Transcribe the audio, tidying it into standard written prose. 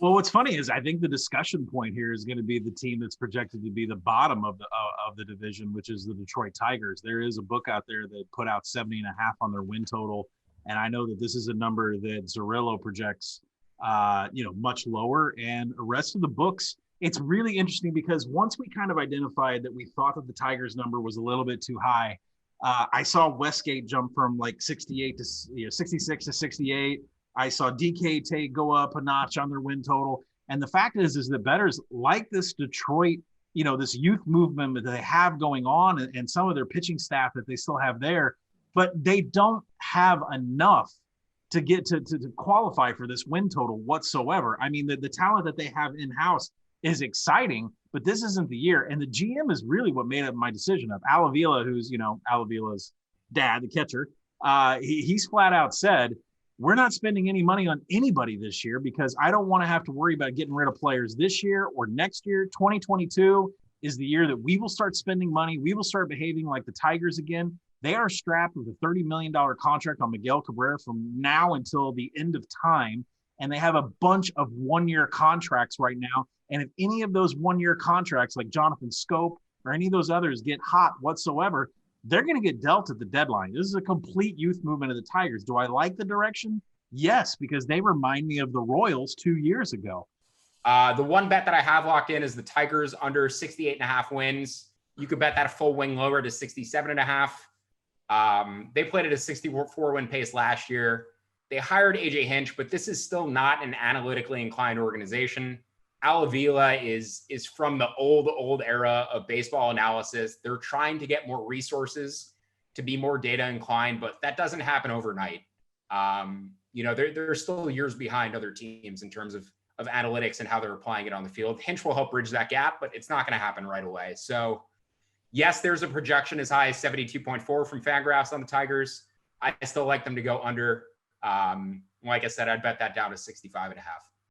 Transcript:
Well, what's funny is I think the discussion point here is going to be the team that's projected to be the bottom of the division, which is the Detroit Tigers. There is a book out there that put out 70.5 on their win total, and I know that this is a number that Zerillo projects, much lower. And the rest of the books, it's really interesting because once we kind of identified that we thought that the Tigers number was a little bit too high, I saw Westgate jump from like 68 to 66 to 68. I saw DK go up a notch on their win total. And the fact is that bettors like this Detroit, this youth movement that they have going on and some of their pitching staff that they still have there, but they don't have enough to get to qualify for this win total whatsoever. I mean, the talent that they have in-house is exciting, but this isn't the year. And the GM is really what made up my decision of Alavila, who's, Alavila's dad, the catcher. He's flat out said, we're not spending any money on anybody this year because I don't want to have to worry about getting rid of players this year or next year. 2022 is the year that we will start spending money. We will start behaving like the Tigers again. They are strapped with a $30 million contract on Miguel Cabrera from now until the end of time. And they have a bunch of one-year contracts right now. And if any of those one-year contracts like Jonathan Scope or any of those others get hot whatsoever, they're going to get dealt at the deadline. This is a complete youth movement of the Tigers. Do I like the direction? Yes, because they remind me of the Royals 2 years ago. The one bet that I have locked in is the Tigers under 68.5 wins. You could bet that a full wing lower to 67.5. They played at a 64 win pace last year. They hired AJ Hinch, but this is still not an analytically inclined organization. Alavila is from the old era of baseball analysis. They're trying to get more resources to be more data inclined, but that doesn't happen overnight. They're still years behind other teams in terms of analytics and how they're applying it on the field. Hinch will help bridge that gap, but it's not going to happen right away. So yes, there's a projection as high as 72.4 from Fangraphs on the Tigers. I still like them to go under. Like I said, I'd bet that down to 65.5.